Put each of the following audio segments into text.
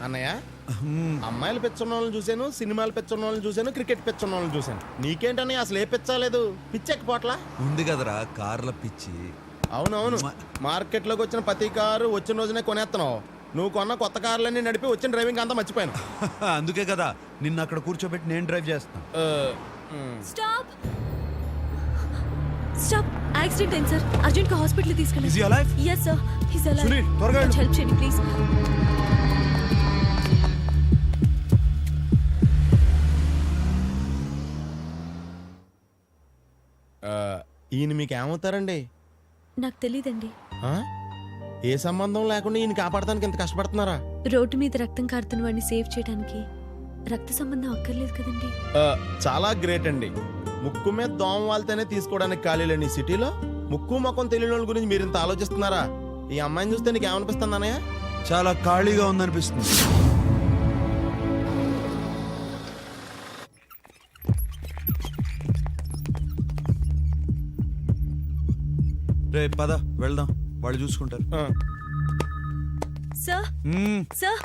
అన్నయ్య, అమ్మాయిలు పెచ్చున్న వాళ్ళని చూశాను, సినిమాలు పెచ్చున్న వాళ్ళని చూశాను, క్రికెట్ పెచ్చున్న వాళ్ళని చూశాను. నీకేంటని అసలు ఏ పెచ్చలేదు? పిచ్చెక్కిపోట్లా ఉంది కదరా కార్ల పిచ్చి. అవునవును, మార్కెట్లోకి వచ్చిన ప్రతి కారు వచ్చిన రోజునే కొనేస్తున్నావు. నువ్వు కొన్న కొత్త కార్లన్నీ నడిపి వచ్చిన డ్రైవింగ్ అంతా మర్చిపోయాను. అందుకే కదా నిన్ను అక్కడ కూర్చోబెట్టి నేను డ్రైవ్ చేస్తాను. స్టాప్ స్టాప్, యాక్సిడెంట్ అయింది సార్, అర్జెంట్ గా హాస్పిటల్ తీసుకెళ్ళండి. Is he alive? Yes sir, he's alive. Sunil, త్వరగా వెళ్ళు. హెల్ప్ చేయండి ప్లీజ్. ఈయన మీకు ఏమవుతారండి? నాకు తెలీదండి. ఏ సంబంధం లేకుండా ఈయన కాపాడటానికి ఎంత కష్టపడుతున్నారా? రోడ్డు మీద రక్తం కారుతున్న వాడిని సేవ్ చేయడానికి రక్త సంబంధం అక్కర్లేదు కదండి. చాలా గ్రేట్ అండి. ముక్కు మీద దోమ వాళ్తేనే తీసుకోవడానికి ఖాళీలేని ఈ సిటీలో ముక్కు మొక్కం తెలియని వాళ్ళ గురించి మీరు ఇంత ఆలోచిస్తున్నారా? ఈ అమ్మాయిని చూస్తే నీకు ఏమనిపిస్తుంది అన్నయ్య? చాలా ఖాళీగా ఉందనిపిస్తుంది. రే పద వెళ్దాం, వాళ్ళు చూసుకుంటారు. సార్ సార్,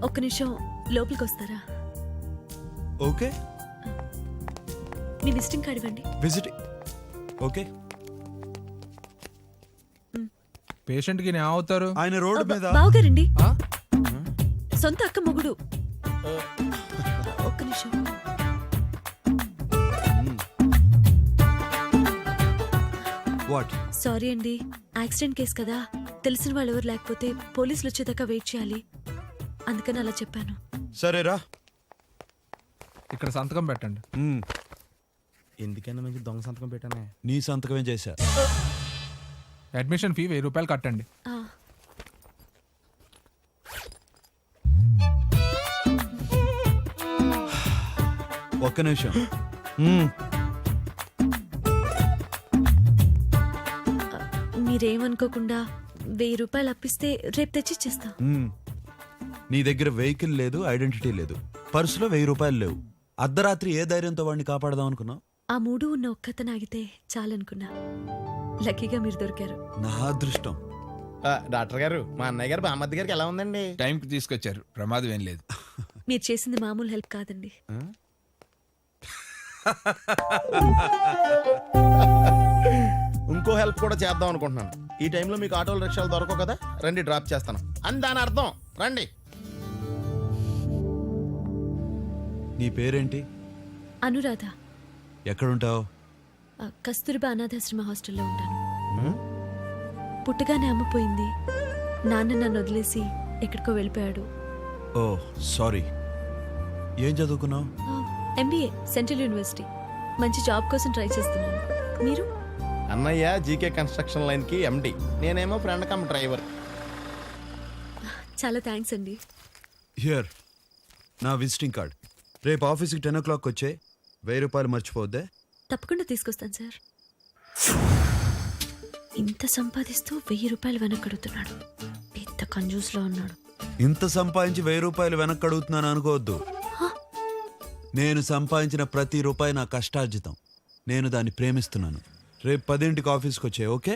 ఒక్క నిమిషం లోపలికి వస్తారా? ఓకే, మీ విజిటింగ్ కార్డ్ ఇవ్వండి. విజిట్. ఓకే. పేషెంట్ కి అవుతారు ఆయన రోడ్డు మీద. బావగారండి, సొంత అక్క మొగుడు. ఒక్క నిమిషం. వాట్? సారీ అండి, యాక్సిడెంట్ కేసు కదా, తెలిసిన వాళ్ళు ఎవరు లేకపోతే పోలీసులు వచ్చేదాకా వెయిట్ చేయాలి, అందుకని అలా చెప్పాను. సరేరా, ఇక్కడ సంతకం పెట్టండి. ఎందుకైనా మంచి దొంగ సంతకం పెట్టానే. నీ సంతకమే చేశా. అడ్మిషన్ ఫీ 1000 రూపాయలు కట్టండి. ఒక్క నిమిషం. మీరేమనుకోకుండా 1000 రూపాయలు అప్పిస్తే రేపు తెచ్చిచ్చేస్తా. నీ దగ్గర వెహికల్ లేదు, ఐడెంటిటీ లేదు, పర్సులో 1000 రూపాయలు లేవు. అర్ధరాత్రి ఏ ధైర్యంతో వాడిని కాపాడదాం అనుకున్నావు? ఆ మూడు ఉన్న ఒక్కతను ఆగితే చాలనుకున్నా. లక్కీగా మీరు దొరికారు. నా అదృష్టం. డాక్టర్ గారు, మా అన్నయ్య గారు బామ్మద్ది గారికి ఎలా ఉందండి? టైంకి తీసుకొచ్చారు, ప్రమాదం ఏం లేదు. మీరు చేసింది మామూలు హెల్ప్ కాదండి. ఇంకో హెల్ప్ కూడా చేద్దాం అనుకుంటున్నాను. ఈ టైంలో మీకు ఆటోలు రిక్షాలు దొరకవు కదా, రండి డ్రాప్ చేస్తాను అని దాని అర్థం. రండి. నీ పేరేంటి? అనురాధ. ఎక్కడుంటావు? కస్తూరిబా అనాథాశ్రమ హాస్టల్లో ఉంటాను. పుట్టగానే అమ్మపోయింది, నాన్న నన్ను వదిలేసి ఎక్కడికో వెళ్ళిపోయాడు. ఓ సారీ. ఏం చదువుకున్నావు? MBA central university. మంచి జాబ్ కోసం ట్రై చేస్తున్నాను. మీరు? అన్నయ్య జీకే కన్స్ట్రక్షన్ లైన్ కి MD, నేనేమో ఫ్రెండ్ కమ్ డ్రైవర్. చాలా థ్యాంక్స్ అండి. హియర్ నా విజిటింగ్ కార్డ్. రేపు ఆఫీస్కి 10 o'clock వచ్చే. 1000 రూపాయలు మర్చిపోద్దే. తప్పకుండా తీసుకొస్తాను సార్. ఇంత సంపాదిస్తూ 1000 రూపాయలు వెనకడుతున్నాడు. పెద్ద కంజూస్లో ఉన్నాడు. ఇంత సంపాదించి 1000 రూపాయలు వెనక్కి అడుగుతున్నాను అనుకోవద్దు. నేను సంపాదించిన ప్రతి రూపాయి నా కష్టార్జితం. నేను దాన్ని ప్రేమిస్తున్నాను. రేపు 10ంటికి ఆఫీస్కి వచ్చే. Okay?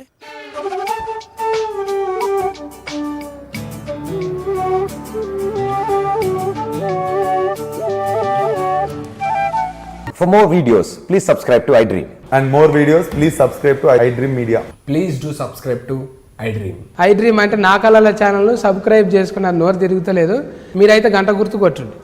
For more videos, please subscribe to iDream. And more videos, please subscribe to iDream Media. Please do subscribe to iDream. iDream అంటే నా కళల ఛానల్ను సబ్స్క్రైబ్ చేసుకున్న నోరు తిరుగుతలేదు. మీరైతే గంట గుర్తు కొట్టండి.